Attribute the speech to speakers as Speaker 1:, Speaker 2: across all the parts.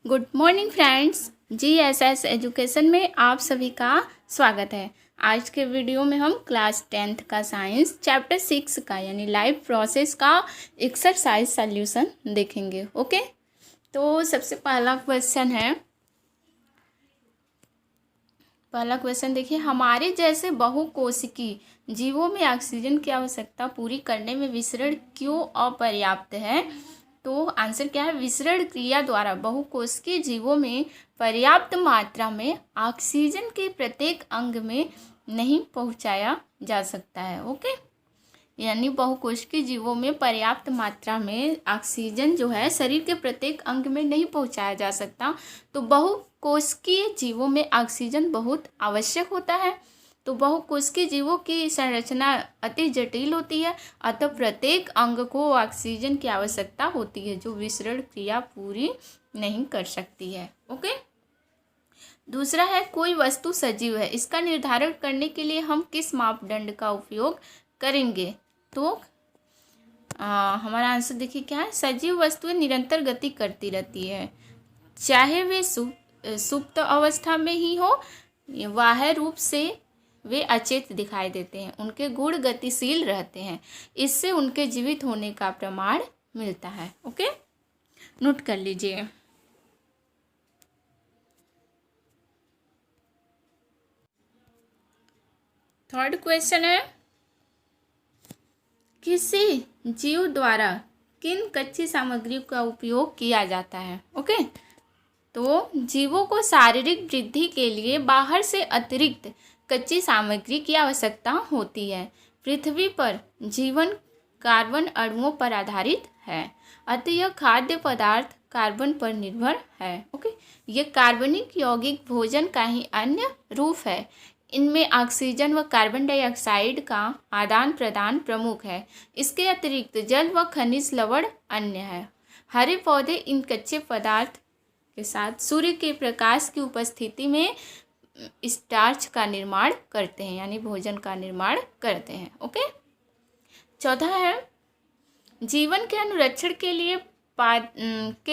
Speaker 1: Good morning friends, GSS education में आप सभी का स्वागत है। आज के वीडियो में हम क्लास 10th का साइंस चैप्टर 6 का यानी लाइफ प्रोसेस का एक्सरसाइज सॉल्यूशन देखेंगे। ओके, तो सबसे पहला क्वेश्चन देखिए, हमारे जैसे बहुकोशिकीय जीवों में ऑक्सीजन की आवश्यकता पूरी करने में विसरण क्यों अपर्याप्त है? तो आंसर क्या है? विसरण क्रिया द्वारा बहुकोशिकीय जीवों में पर्याप्त मात्रा में ऑक्सीजन के प्रत्येक अंग में नहीं पहुंचाया जा सकता है। ओके, यानी बहुकोशिकीय जीवों में पर्याप्त मात्रा में ऑक्सीजन जो है शरीर के प्रत्येक अंग में नहीं पहुंचाया जा सकता। तो बहुकोशिकीय जीवों में ऑक्सीजन बहुत आवश्यक होता है। तो बहुकोशिकीय जीवों की संरचना अति जटिल होती है, अतः प्रत्येक अंग को ऑक्सीजन की आवश्यकता होती है, जो विसरण क्रिया पूरी नहीं कर सकती है। ओके, दूसरा है, कोई वस्तु सजीव है, इसका निर्धारण करने के लिए हम किस मापदंड का उपयोग करेंगे? तो हमारा आंसर देखिए क्या है? सजीव वस्तुएं निरंतर गति करती रहती है, चाहे वे सुप्त अवस्था में ही हो, बाह्य रूप से वे अचेत दिखाई देते हैं, उनके गुण गतिशील रहते हैं, इससे उनके जीवित होने का प्रमाण मिलता है। ओके, नोट कर लीजिए। थर्ड क्वेश्चन है, किसी जीव द्वारा किन कच्ची सामग्री का उपयोग किया जाता है? ओके, तो जीवों को शारीरिक वृद्धि के लिए बाहर से अतिरिक्त कच्ची सामग्री की आवश्यकता होती है। पृथ्वी पर जीवन कार्बन अणुओं पर आधारित है, अतः यह खाद्य पदार्थ कार्बन पर निर्भर है। ओके, यह कार्बनिक यौगिक भोजन का ही अन्य रूप है। इनमें ऑक्सीजन व कार्बन डाइऑक्साइड का आदान प्रदान प्रमुख है। इसके अतिरिक्त जल व खनिज लवण अन्य है। हरे पौधे इन कच्चे पदार्थ के साथ सूर्य के प्रकाश की उपस्थिति में स्टार्च का निर्माण करते हैं, यानी भोजन का निर्माण करते हैं। ओके, चौथा है, जीवन के अनुरक्षण के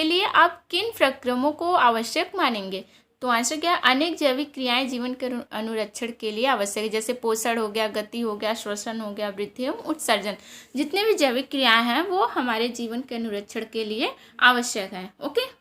Speaker 1: लिए आप किन प्रक्रमों को आवश्यक मानेंगे? तो आंसर क्या है? अनेक जैविक क्रियाएं जीवन के अनुरक्षण के लिए आवश्यक है, जैसे पोषण हो गया, गति हो गया, श्वसन हो गया, वृद्धि एवं उत्सर्जन। जितने भी जैविक क्रियाएं हैं वो हमारे जीवन के अनुरक्षण के लिए आवश्यक है। ओके,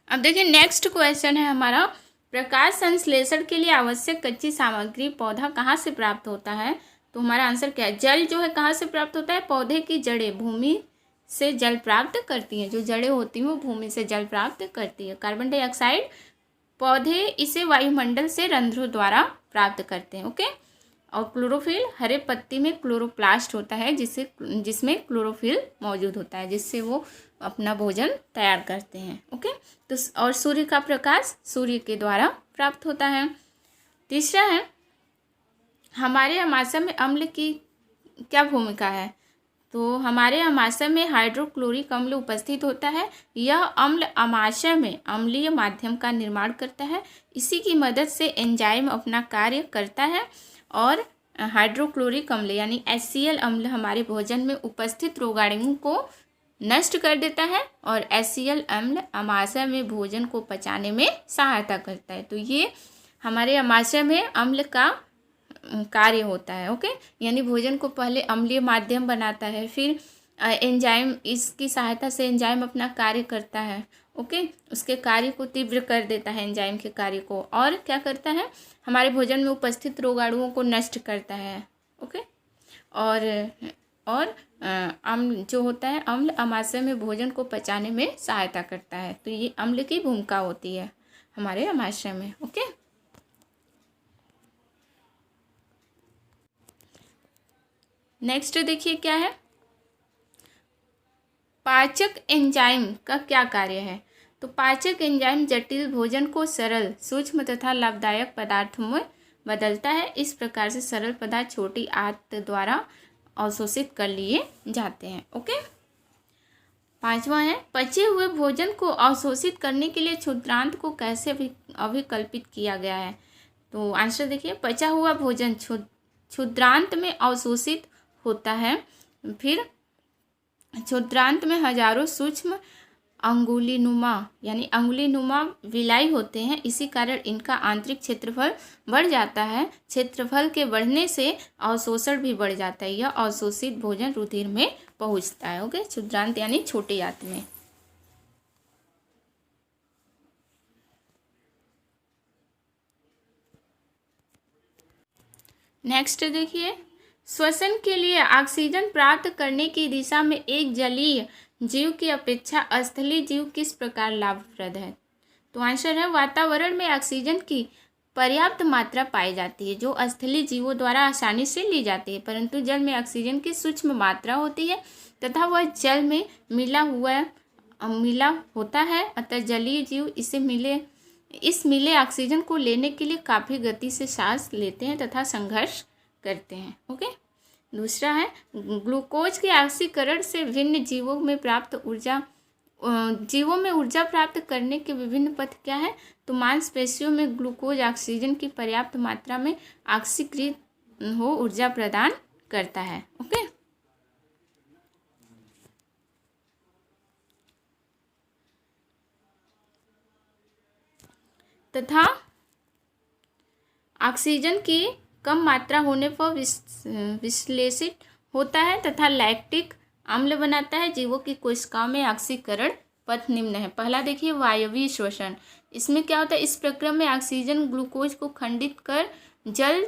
Speaker 1: अब देखिए नेक्स्ट क्वेश्चन है हमारा, प्रकाश संश्लेषण के लिए आवश्यक कच्ची सामग्री पौधा कहाँ से प्राप्त होता है? तो हमारा आंसर क्या है? जल जो है कहाँ से प्राप्त होता है? पौधे की जड़ें भूमि से जल प्राप्त करती हैं। जो जड़ें होती हैं वो भूमि से जल प्राप्त करती है। कार्बन डाइऑक्साइड पौधे इसे वायुमंडल से रंध्रों द्वारा प्राप्त करते हैं। ओके, और क्लोरोफिल, हरे पत्ती में क्लोरोप्लास्ट होता है जिसमें क्लोरोफिल मौजूद होता है, जिससे वो अपना भोजन तैयार करते हैं। ओके, तो और सूर्य का प्रकाश सूर्य के द्वारा प्राप्त होता है। तीसरा है, हमारे आमाशय में अम्ल की क्या भूमिका है? तो हमारे आमाशय में हाइड्रोक्लोरिक अम्ल उपस्थित होता है। यह अम्ल आमाशय में अम्लीय माध्यम का निर्माण करता है। इसी की मदद से एंजाइम अपना कार्य करता है और हाइड्रोक्लोरिक अम्ल यानी HCl अम्ल हमारे भोजन में उपस्थित रोगाणुओं को नष्ट कर देता है और HCl अम्ल आमाशय में भोजन को पचाने में सहायता करता है। तो ये हमारे आमाशय में अम्ल का कार्य होता है। ओके, यानी भोजन को पहले अम्लीय माध्यम बनाता है, फिर एंजाइम, इसकी सहायता से एंजाइम अपना कार्य करता है। ओके, उसके कार्य को तीव्र कर देता है एंजाइम के कार्य को, और क्या करता है? हमारे भोजन में उपस्थित रोगाणुओं को नष्ट करता है। ओके, और अम्ल जो होता है, अम्ल आमाशय में भोजन को पचाने में सहायता करता है। तो ये अम्ल की भूमिका होती है हमारे आमाशय में। ओके, नेक्स्ट देखिए क्या है, पाचक एंजाइम का क्या कार्य है? तो पाचक एंजाइम जटिल भोजन को सरल, सूक्ष्म तथा लाभदायक पदार्थों में बदलता है। इस प्रकार से सरल पदार्थ छोटी आंत द्वारा अवशोषित कर लिए जाते हैं। ओके, पांचवा है, पचे हुए भोजन को अवशोषित करने के लिए क्षुद्रांत को कैसे अभिकल्पित किया गया है? तो आंसर देखिए, पचा हुआ भोजन क्षुद्रांत में अवशोषित होता है। फिर क्षुद्रांत में हजारों सूक्ष्म अंगुलीनुमा यानी अंगुलीनुमा विलाई होते हैं। इसी कारण इनका आंतरिक क्षेत्रफल बढ़ जाता है। क्षेत्रफल के बढ़ने से अवशोषण भी बढ़ जाता है। यह अवशोषित भोजन रुधिर में पहुंचता है। ओके, क्षुद्रांत यानी छोटे आंत में। नेक्स्ट देखिए, श्वसन के लिए ऑक्सीजन प्राप्त करने की दिशा में एक जलीय जीव की अपेक्षा स्थलीय जीव किस प्रकार लाभप्रद है? तो आंसर है वातावरण में ऑक्सीजन की पर्याप्त मात्रा पाई जाती है जो स्थलीय जीवों द्वारा आसानी से ली जाती है, परंतु जल में ऑक्सीजन की सूक्ष्म मात्रा होती है तथा वह जल में मिला होता है। अतः जलीय जीव इस मिले ऑक्सीजन को लेने के लिए काफ़ी गति से सांस लेते हैं तथा संघर्ष करते हैं। ओके, दूसरा है ग्लूकोज के ऑक्सीकरण से भिन्न जीवों में ऊर्जा प्राप्त करने के विभिन्न पथ क्या है? तो मांसपेशियों में ग्लूकोज ऑक्सीजन की पर्याप्त मात्रा में ऑक्सीकृत हो ऊर्जा प्रदान करता है। ओके, तथा ऑक्सीजन की कम मात्रा होने पर विश्लेषित होता है तथा लैक्टिक अम्ल बनाता है। जीवों की कोशिकाओं में ऑक्सीकरण पथ निम्न है। पहला देखिए वायवीय श्वसन। इसमें क्या होता है? इस प्रक्रिया में ऑक्सीजन ग्लूकोज को खंडित कर जल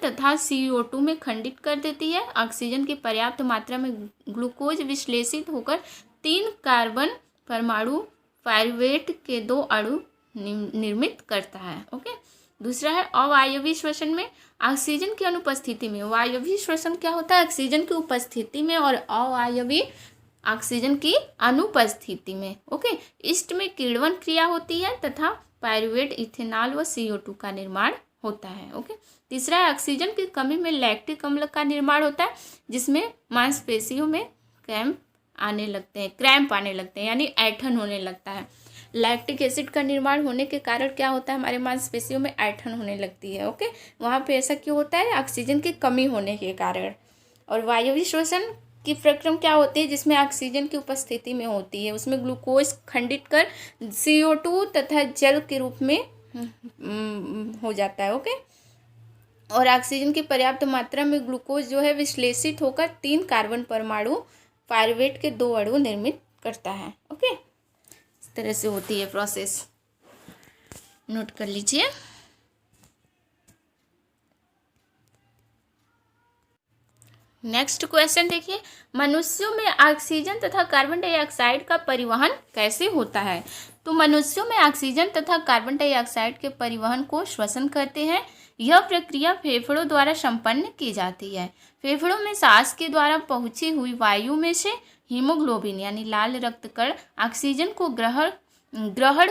Speaker 1: तथा CO2 में खंडित कर देती है। ऑक्सीजन की पर्याप्त मात्रा में ग्लूकोज विश्लेषित होकर 3 कार्बन परमाणु पायरुवेट के 2 अणु निर्मित करता है। ओके, दूसरा है अवायवीय श्वसन में ऑक्सीजन की अनुपस्थिति में। वायवीय श्वसन क्या होता है? ऑक्सीजन की उपस्थिति में, और अवायवीय ऑक्सीजन की अनुपस्थिति में। ओके, इष्ट में किण्वन क्रिया होती है तथा पायरुवेट, इथेनॉल व CO2 का निर्माण होता है। ओके, तीसरा है ऑक्सीजन की कमी में लैक्टिक अम्ल का निर्माण होता है जिसमें मांसपेशियों में क्रैम्प आने लगते हैं यानी ऐंठन होने लगता है। लैक्टिक एसिड का निर्माण होने के कारण क्या होता है? हमारे मांसपेशियों में ऐंठन होने लगती है। ओके, वहाँ पे ऐसा क्यों होता है? ऑक्सीजन की कमी होने के कारण। और वायवीय श्वसन की प्रक्रिया क्या होती है? जिसमें ऑक्सीजन की उपस्थिति में होती है, उसमें ग्लूकोज खंडित कर CO2 तथा जल के रूप में हो जाता है। ओके, और ऑक्सीजन की पर्याप्त मात्रा में ग्लूकोज जो है विश्लेषित होकर 3 कार्बन परमाणु पायरुवेट के 2 अणु निर्मित करता है। ओके, इस तरह से होती है प्रोसेस, नोट कर लीजिए। नेक्स्ट क्वेश्चन देखिए, मनुष्यों में ऑक्सीजन तथा कार्बन डाइऑक्साइड का परिवहन कैसे होता है? तो मनुष्यों में ऑक्सीजन तथा कार्बन डाइऑक्साइड के परिवहन को श्वसन कहते हैं। यह प्रक्रिया फेफड़ों द्वारा संपन्न की जाती है। फेफड़ों में सांस के द्वारा पहुंची हुई वायु में से हीमोग्लोबिन यानी लाल रक्त कण ऑक्सीजन को ग्रहण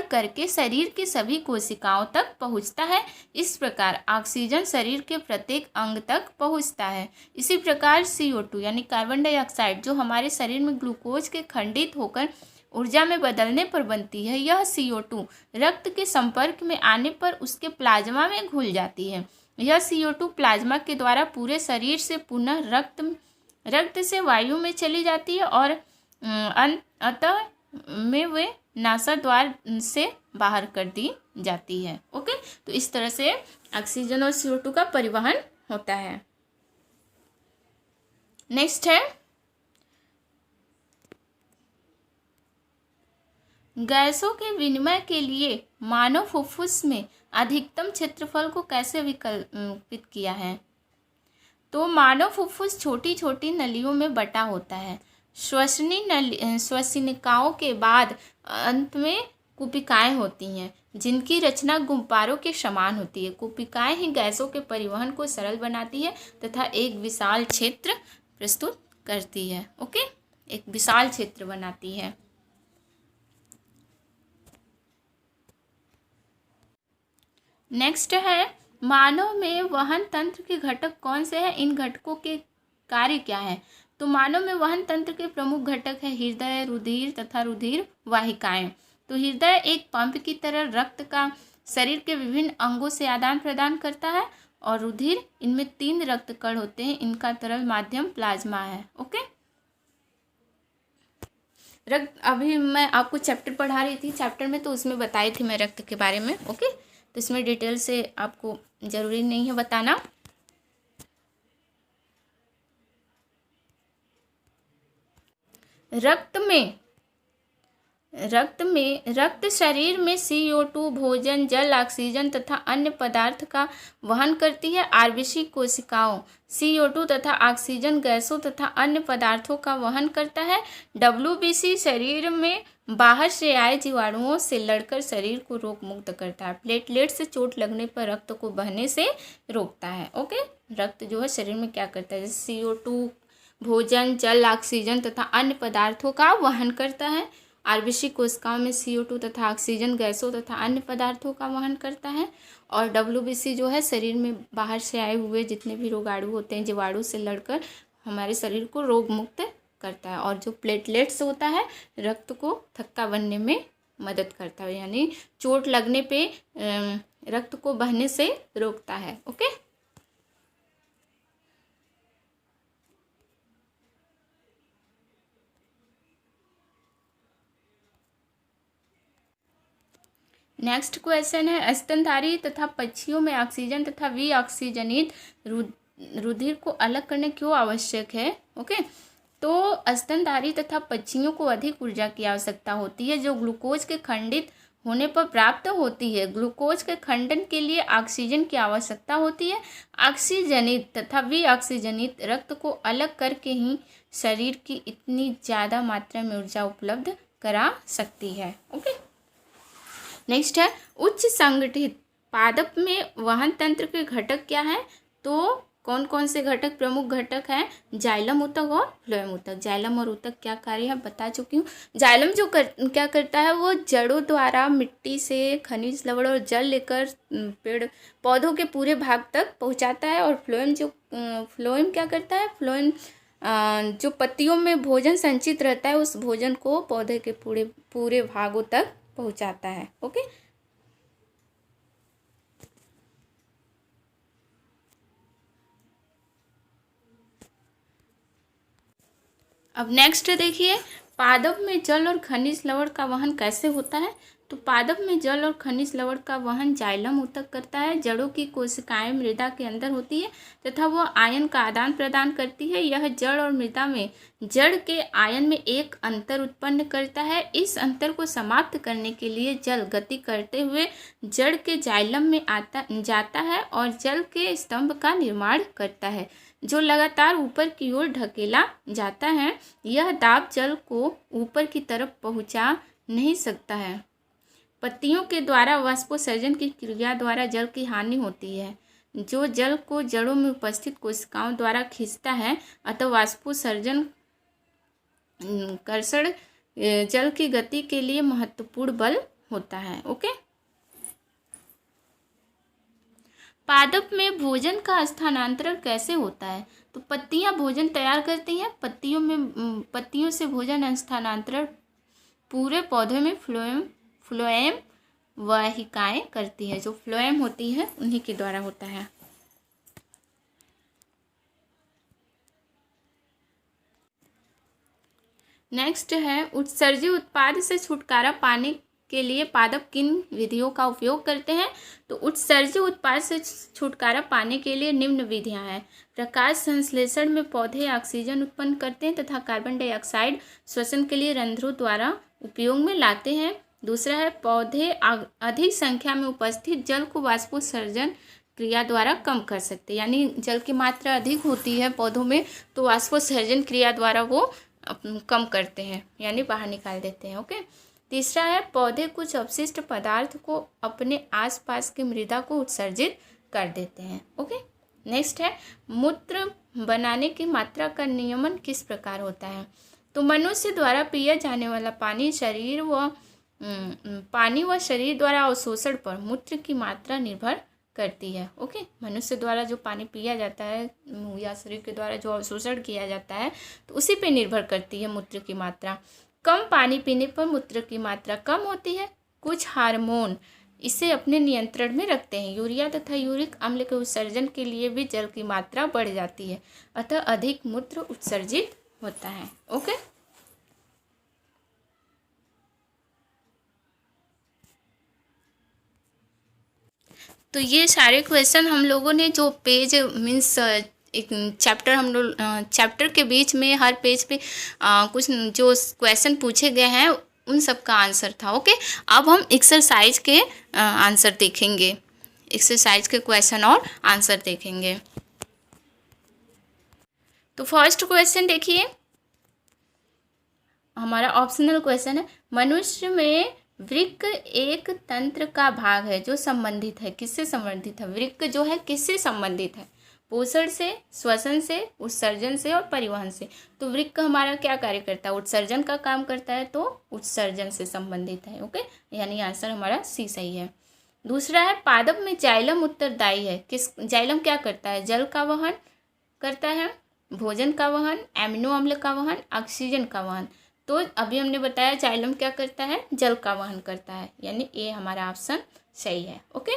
Speaker 1: करके शरीर की सभी कोशिकाओं तक पहुंचता है। इस प्रकार ऑक्सीजन शरीर के प्रत्येक अंग तक पहुंचता है। इसी प्रकार CO2 यानी कार्बन डाइऑक्साइड जो हमारे शरीर में ग्लूकोज के खंडित होकर ऊर्जा में बदलने पर बनती है, यह CO2 रक्त के संपर्क में आने पर उसके प्लाज्मा में घुल जाती है। यह CO2 प्लाज्मा के द्वारा पूरे शरीर से पुनः रक्त से वायु में चली जाती है और अंततः में वे नासा द्वार से बाहर कर दी जाती है। ओके, तो इस तरह से ऑक्सीजन और CO2 का परिवहन होता है। नेक्स्ट है गैसों के विनिमय के लिए मानव फुफ्फुस में अधिकतम क्षेत्रफल को कैसे विकल्पित किया है? तो मानव फुफ्फुस छोटी छोटी नलियों में बटा होता है। श्वसनिकाओं के बाद अंत में कुपिकाएं होती हैं जिनकी रचना गुब्बारों के समान होती है। कुपिकाएं ही गैसों के परिवहन को सरल बनाती है तथा एक विशाल क्षेत्र प्रस्तुत करती है। ओके, एक विशाल क्षेत्र बनाती है। नेक्स्ट है मानव में वहन तंत्र के घटक कौन से हैं? इन घटकों के कार्य क्या है? तो मानव में वहन तंत्र के प्रमुख घटक है हृदय, रुधिर तथा रुधिर वाहिकाएं। तो हृदय एक पंप की तरह रक्त का शरीर के विभिन्न अंगों से आदान प्रदान करता है और रुधिर, इनमें 3 रक्त कण होते हैं। इनका तरल माध्यम प्लाज्मा है। ओके, रक्त, अभी मैं आपको चैप्टर पढ़ा रही थी चैप्टर में, तो उसमें बताई थी मैं रक्त के बारे में। ओके, तो इसमें डिटेल से आपको ज़रूरी नहीं है बताना। रक्त शरीर में CO2, भोजन, जल, ऑक्सीजन तथा अन्य पदार्थ का वहन करती है। आरबीसी कोशिकाओं CO2 तथा ऑक्सीजन गैसों तथा अन्य पदार्थों का वहन करता है। WBC शरीर में बाहर से आए जीवाणुओं से लड़कर शरीर को रोग मुक्त करता है। प्लेटलेट से चोट लगने पर रक्त को बहने से रोकता है। ओके, रक्त जो है शरीर में क्या करता है, जैसे CO2, भोजन, जल, ऑक्सीजन तथा अन्य पदार्थों का वहन करता है। आरबीसी कोशिकाओं में CO2 तथा ऑक्सीजन गैसों तथा अन्य पदार्थों का वहन करता है। और WBC जो है शरीर में बाहर से आए हुए जितने भी रोगाणु होते हैं, जीवाणु से लड़कर हमारे शरीर को रोग मुक्त करता है। और जो प्लेटलेट्स होता है रक्त को थक्का बनने में मदद करता है, यानी चोट लगने पे रक्त को बहने से रोकता है। ओके, नेक्स्ट क्वेश्चन है, स्तनधारी तथा पक्षियों में ऑक्सीजन तथा विऑक्सीजनित रुधिर को अलग करने क्यों आवश्यक है। ओके, तो स्तनधारी तथा पक्षियों को अधिक ऊर्जा की आवश्यकता होती है जो ग्लूकोज के खंडित होने पर प्राप्त होती है। ग्लूकोज के खंडन के लिए ऑक्सीजन की आवश्यकता होती है। ऑक्सीजनित तथा विऑक्सीजनित रक्त को अलग करके ही शरीर की इतनी ज़्यादा मात्रा में ऊर्जा उपलब्ध करा सकती है। ओके, नेक्स्ट है, उच्च संगठित पादप में वहन तंत्र के घटक क्या है। तो कौन कौन से घटक प्रमुख घटक हैं, जाइलम ऊतक और फ्लोएम ऊतक। जाइलम और ऊतक क्या कार्य है बता चुकी हूँ। जाइलम जो क्या करता है, वो जड़ों द्वारा मिट्टी से खनिज लवण और जल लेकर पेड़ पौधों के पूरे भाग तक पहुँचाता है। और फ्लोएम क्या करता है, फ्लोएम जो पत्तियों में भोजन संचित रहता है उस भोजन को पौधे के पूरे भागों तक पहुंचाता है। ओके, अब नेक्स्ट देखिए, पादप में जल और खनिज लवण का वहन कैसे होता है। तो पादप में जल और खनिज लवण का वहन जाइलम ऊतक करता है। जड़ों की कोशिकाएं मृदा के अंदर होती है तथा वह आयन का आदान प्रदान करती है। यह जड़ और मृदा में जड़ के आयन में एक अंतर उत्पन्न करता है। इस अंतर को समाप्त करने के लिए जल गति करते हुए जड़ के जाइलम में जाता है और जल के स्तंभ का निर्माण करता है जो लगातार ऊपर की ओर ढकेला जाता है। यह दाब जल को ऊपर की तरफ पहुंचा नहीं सकता है। पत्तियों के द्वारा वाष्पोत्सर्जन की क्रिया द्वारा जल की हानि होती है जो जल को जड़ों में उपस्थित कोशिकाओं द्वारा खींचता है। अतः वाष्पोत्सर्जन कर्षण जल की गति के लिए महत्वपूर्ण बल होता है। ओके, पादप में भोजन का स्थानांतरण कैसे होता है। तो पत्तियां भोजन तैयार करती हैं। पत्तियों से भोजन स्थानांतरण पूरे पौधे में फ्लोएम वाहिकाएं करती है। जो फ्लोएम होती है उन्हीं के द्वारा होता है। नेक्स्ट है, उत्सर्जी उत्पाद से छुटकारा पाने के लिए पादप किन विधियों का उपयोग करते हैं। तो उत्सर्जी उत्पाद से छुटकारा पाने के लिए निम्न विधियां हैं। प्रकाश संश्लेषण में पौधे ऑक्सीजन उत्पन्न करते हैं तथा कार्बन डाइऑक्साइड श्वसन के लिए रंध्रों द्वारा उपयोग में लाते हैं। दूसरा है, पौधे अधिक संख्या में उपस्थित जल को वाष्पोत्सर्जन क्रिया द्वारा कम कर सकते हैं। यानी जल की मात्रा अधिक होती है पौधों में तो वाष्पोत्सर्जन क्रिया द्वारा वो कम करते हैं, यानी बाहर निकाल देते हैं। ओके, तीसरा है, पौधे कुछ अपशिष्ट पदार्थ को अपने आसपास की मृदा को उत्सर्जित कर देते हैं। ओके, नेक्स्ट है, मूत्र बनाने की मात्रा का नियमन किस प्रकार होता है। तो मनुष्य द्वारा पिया जाने वाला पानी व शरीर द्वारा अवशोषण पर मूत्र की मात्रा निर्भर करती है। ओके, मनुष्य द्वारा जो पानी पिया जाता है या शरीर के द्वारा जो अवशोषण किया जाता है तो उसी पे निर्भर करती है मूत्र की मात्रा। कम पानी पीने पर मूत्र की मात्रा कम होती है। कुछ हार्मोन इसे अपने नियंत्रण में रखते हैं। यूरिया तथा यूरिक अम्ल के उत्सर्जन के लिए भी जल की मात्रा बढ़ जाती है, अतः अधिक मूत्र उत्सर्जित होता है। ओके, तो ये सारे क्वेश्चन हम लोगों ने जो पेज मीन्स एक चैप्टर हम लोग चैप्टर के बीच में हर पेज पे कुछ जो क्वेश्चन पूछे गए हैं उन सब का आंसर था। ओके, अब हम एक्सरसाइज के आंसर देखेंगे, एक्सरसाइज के क्वेश्चन और आंसर देखेंगे। तो फर्स्ट क्वेश्चन देखिए, हमारा ऑप्शनल क्वेश्चन है, मनुष्य में वृक्क एक तंत्र का भाग है जो संबंधित है, किससे संबंधित है? वृक्क जो है किससे संबंधित है? पोषण से, श्वसन से, उत्सर्जन से और परिवहन से। तो वृक्क हमारा क्या कार्य करता है? उत्सर्जन का काम करता है, तो उत्सर्जन से संबंधित है। ओके, यानी आंसर हमारा सी सही है। दूसरा है, पादप में जाइलम उत्तरदायी है, किस? जाइलम क्या करता है? जल का वहन करता है, भोजन का वहन, एमिनो अम्ल का वहन, ऑक्सीजन का वहन। तो अभी हमने बताया जाइलम क्या करता है? जल का वहन करता है, यानी ए हमारा ऑप्शन सही है। ओके,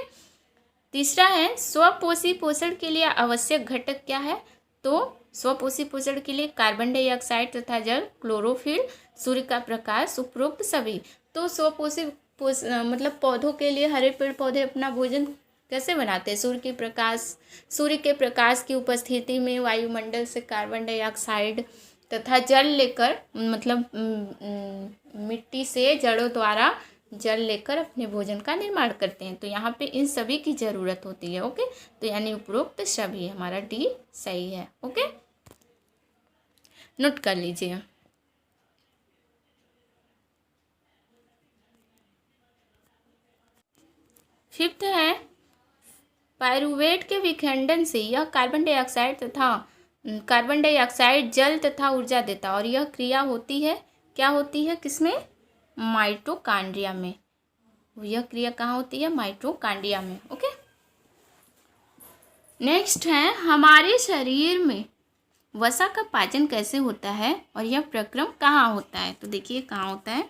Speaker 1: तीसरा है, स्वपोषी पोषण के लिए आवश्यक घटक क्या है? तो स्वपोषी पोषण के लिए कार्बन डाइऑक्साइड तथा जल, क्लोरोफिल, सूर्य का प्रकाश, उपरोक्त सभी। तो स्वपोषी मतलब पौधों के लिए हरे पेड़ पौधे अपना भोजन कैसे बनाते हैं? सूर्य के प्रकाश की उपस्थिति में वायुमंडल से कार्बन डाइऑक्साइड तथा जल लेकर, मतलब मिट्टी से जड़ों द्वारा जल लेकर अपने भोजन का निर्माण करते हैं। तो यहाँ पे इन सभी की ज़रूरत होती है। ओके, तो यानी उपरोक्त सभी, हमारा डी सही है। ओके, नोट कर लीजिए। फिफ्थ है, पायरुवेट के विखंडन से यह कार्बन डाइऑक्साइड जल तथा ऊर्जा देता है, और यह क्रिया होती है, क्या होती है? किसमें? माइटोकॉन्ड्रिया में। यह क्रिया कहाँ होती है? माइटोकॉन्ड्रिया में। ओके, नेक्स्ट है, हमारे शरीर में वसा का पाचन कैसे होता है और यह प्रक्रम कहाँ होता है? तो देखिए कहाँ होता है।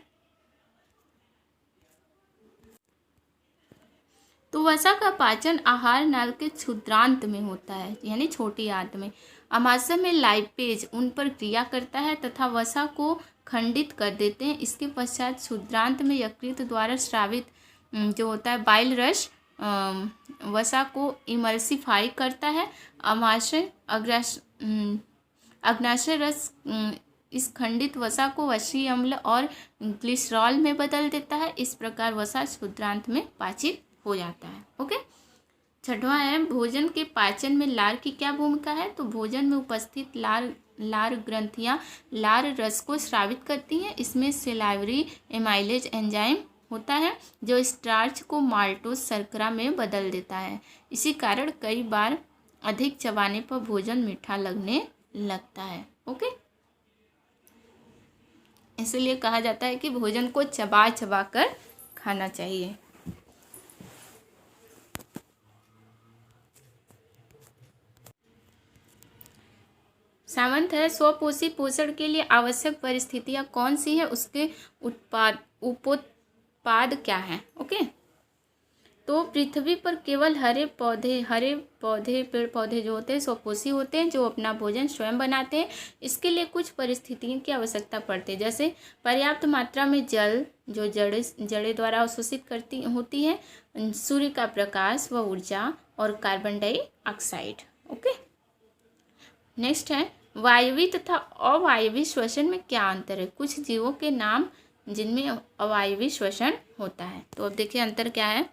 Speaker 1: तो वसा का पाचन आहार नाल के क्षुद्रांत में होता है, यानी छोटी आंत में। आमाशय में लाइपेज उन पर क्रिया करता है तथा वसा को खंडित कर देते हैं। इसके पश्चात क्षुद्रांत में यकृत द्वारा स्रावित जो होता है बाइल रस वसा को इमल्सिफाई करता है। आमाशय अग्नाशय रस इस खंडित वसा को वसी अम्ल और ग्लिसरॉल में बदल देता है। इस प्रकार वसा क्षुद्रांत में पाचित हो जाता है। ओके, छठवां है, भोजन के पाचन में लार की क्या भूमिका है? तो भोजन में उपस्थित लार ग्रंथियां लार रस को स्रावित करती हैं। इसमें सेलाइवरी एमाइलेज एंजाइम होता है जो स्टार्च को माल्टोज शर्करा में बदल देता है। इसी कारण कई बार अधिक चबाने पर भोजन मीठा लगने लगता है। ओके, इसलिए कहा जाता है कि भोजन को चबा चबा कर खाना चाहिए। सावंत है, स्वपोषी पोषण के लिए आवश्यक परिस्थितियां कौन सी है? उसके उपोत्पाद क्या है? ओके, तो पृथ्वी पर केवल हरे पौधे पेड़ पौधे जो होते हैं स्वपोषी होते हैं, जो अपना भोजन स्वयं बनाते हैं। इसके लिए कुछ परिस्थितियों की आवश्यकता पड़ती है, जैसे पर्याप्त मात्रा में जल जो जड़ें द्वारा अवशोषित करती होती है, सूर्य का प्रकाश व ऊर्जा, और कार्बन डाइऑक्साइड। ओके, नेक्स्ट है, वायवीय तथा अवायवीय श्वसन में क्या अंतर है? कुछ जीवों के नाम जिनमें अवायवीय श्वसन होता है। तो अब देखिए अंतर क्या है।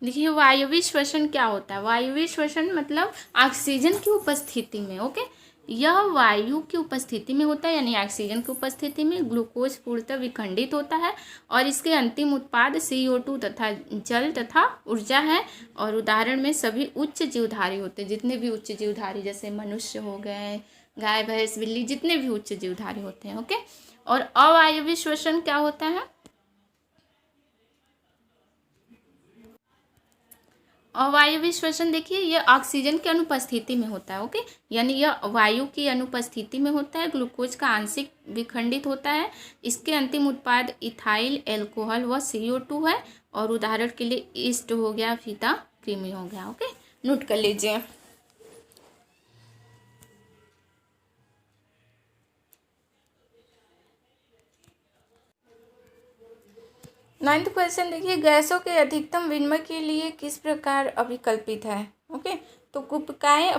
Speaker 1: देखिए वायवीय श्वसन क्या होता है? वायवीय श्वसन मतलब ऑक्सीजन की उपस्थिति में। ओके, यह वायु की उपस्थिति में होता है, यानी ऑक्सीजन की उपस्थिति में ग्लूकोज पूर्णतः विखंडित होता है और इसके अंतिम उत्पाद CO2 तथा जल तथा ऊर्जा है। और उदाहरण में सभी उच्च जीवधारी होते हैं, जितने भी उच्च जीवधारी जैसे मनुष्य हो गए, गाय भैंस बिल्ली, जितने भी उच्च जीवधारी होते हैं। ओके, और अवायवीय श्वसन क्या होता है? अवायवीय श्वसन देखिए ये ऑक्सीजन की अनुपस्थिति में होता है। ओके, यानी यह वायु की अनुपस्थिति में होता है। ग्लूकोज का आंशिक विखंडित होता है। इसके अंतिम उत्पाद इथाइल एल्कोहल व CO2 है। और उदाहरण के लिए ईस्ट हो गया, फीता कृमि हो गया। ओके, नोट कर लीजिए। नाइन्थ क्वेश्चन देखिए, गैसों के अधिकतम विनिमय के लिए किस प्रकार अभिकल्पित है। ओके, तो कुपिकाएँ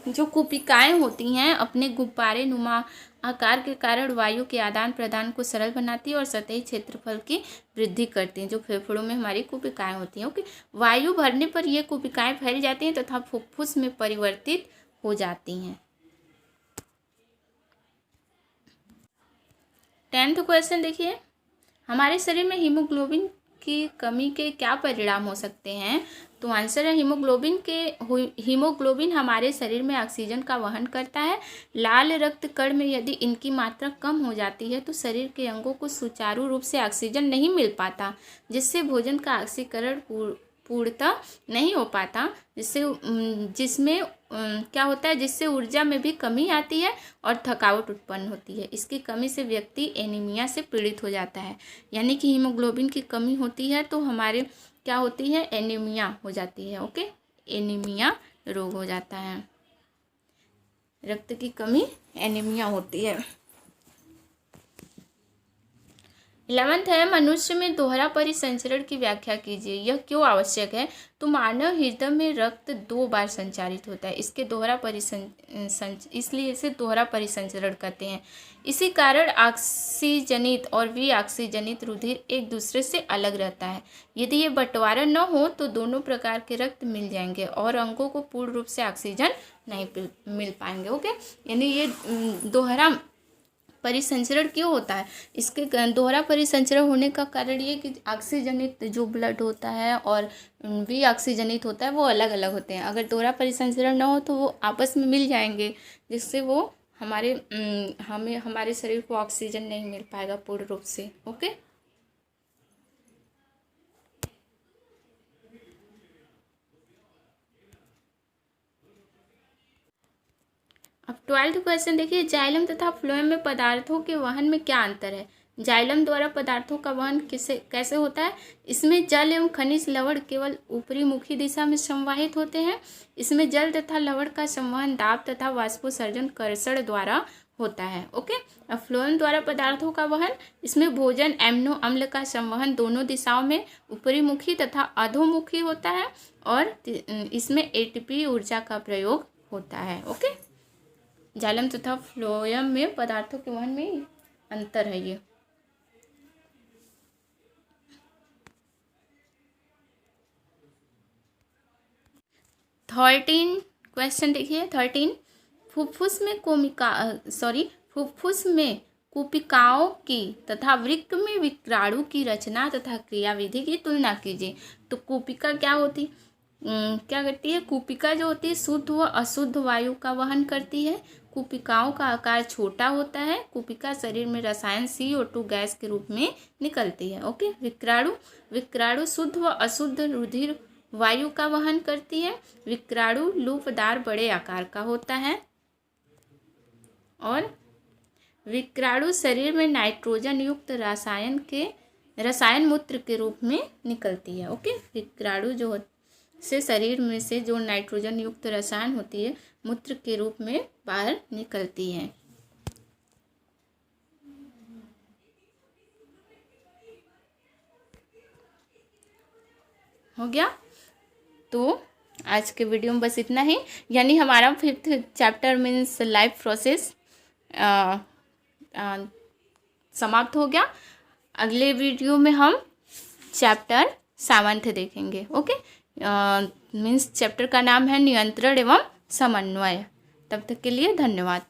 Speaker 1: जो कुपिकाएँ होती हैं अपने गुब्बारे नुमा आकार के कारण वायु के आदान प्रदान को सरल बनाती है और सतही क्षेत्रफल की वृद्धि करती हैं। जो फेफड़ों में हमारी कुपिकाएँ होती हैं। ओके, वायु भरने पर ये कुपिकाएँ फैल जाती हैं तथा फुफ्फुस में परिवर्तित हो जाती हैं। 10th क्वेश्चन देखिए, हमारे शरीर में हीमोग्लोबिन की कमी के क्या परिणाम हो सकते हैं। तो आंसर है हीमोग्लोबिन हमारे शरीर में ऑक्सीजन का वहन करता है। लाल रक्त कण में यदि इनकी मात्रा कम हो जाती है तो शरीर के अंगों को सुचारू रूप से ऑक्सीजन नहीं मिल पाता, जिससे भोजन का ऑक्सीकरण पूर्णतः नहीं हो पाता, जिसमें क्या होता है, जिससे ऊर्जा में भी कमी आती है और थकावट उत्पन्न होती है। इसकी कमी से व्यक्ति एनीमिया से पीड़ित हो जाता है। यानी कि हीमोग्लोबिन की कमी होती है तो हमारे क्या होती है, एनीमिया हो जाती है। ओके, एनीमिया रोग हो जाता है। रक्त की कमी एनीमिया होती है। 11th है, मनुष्य में दोहरा परिसंचरण की व्याख्या कीजिए, यह क्यों आवश्यक है। तो मानव हृदय में रक्त 2 बार संचारित होता है, इसलिए इसे दोहरा परिसंचरण कहते हैं। इसी कारण ऑक्सीजनित और विऑक्सीजनित रुधिर एक दूसरे से अलग रहता है। यदि ये बंटवारा न हो तो दोनों प्रकार के रक्त मिल जाएंगे और अंगों को पूर्ण रूप से ऑक्सीजन नहीं मिल पाएंगे। ओके, यानी ये दोहरा परिसंचरण क्यों होता है। इसके दोहरा परिसंचरण होने का कारण ये कि ऑक्सीजनित जो ब्लड होता है और विऑक्सीजनित होता है वो अलग अलग होते हैं। अगर दोहरा परिसंचरण ना हो तो वो आपस में मिल जाएंगे, जिससे वो हमारे शरीर को ऑक्सीजन नहीं मिल पाएगा पूर्ण रूप से। ओके, अब 12th क्वेश्चन देखिए, जाइलम तथा फ्लोएम में पदार्थों के वहन में क्या अंतर है। जाइलम द्वारा पदार्थों का वहन कैसे होता है। इसमें जल एवं खनिज लवण केवल ऊपरी मुखी दिशा में संवाहित होते हैं। इसमें जल तथा लवण का संवहन दाब तथा वाष्पोत्सर्जन कर्षण द्वारा होता है। ओके, अब फ्लोएम द्वारा पदार्थों का वहन, इसमें भोजन एमिनो अम्ल का संवहन दोनों दिशाओं में ऊपरी मुखी तथा अधोमुखी होता है और इसमें ATP ऊर्जा का प्रयोग होता है। ओके, जाइलम तथा फ्लोएम में पदार्थों के वहन में अंतर है ये। क्वेश्चन देखिए 13, फुफ्फुस में कुपिकाओं की तथा वृक्क में विक्राणु की रचना तथा क्रियाविधि की तुलना कीजिए। तो कुपिका क्या करती है। कुपिका जो होती है शुद्ध व अशुद्ध वायु का वहन करती है। कुपिकाओं का आकार छोटा होता है। कुपिका शरीर में रसायन CO2 गैस के रूप में निकलती है। ओके, विक्राणु शुद्ध व अशुद्ध रुधिर वायु का वहन करती है। विक्राणु लूपदार बड़े आकार का होता है और विक्राणु शरीर में नाइट्रोजन युक्त रसायन मूत्र के रूप में निकलती है। ओके, विक्राणु जो से शरीर में से जो नाइट्रोजन युक्त रसायन होती है मूत्र के रूप में बाहर निकलती है। हो गया। तो आज के वीडियो में बस इतना ही, यानी हमारा 5th chapter means life process समाप्त हो गया। अगले वीडियो में हम चैप्टर 7th देखेंगे। ओके, मीन्स चैप्टर का नाम है नियंत्रण एवं समन्वय। तब तक के लिए धन्यवाद।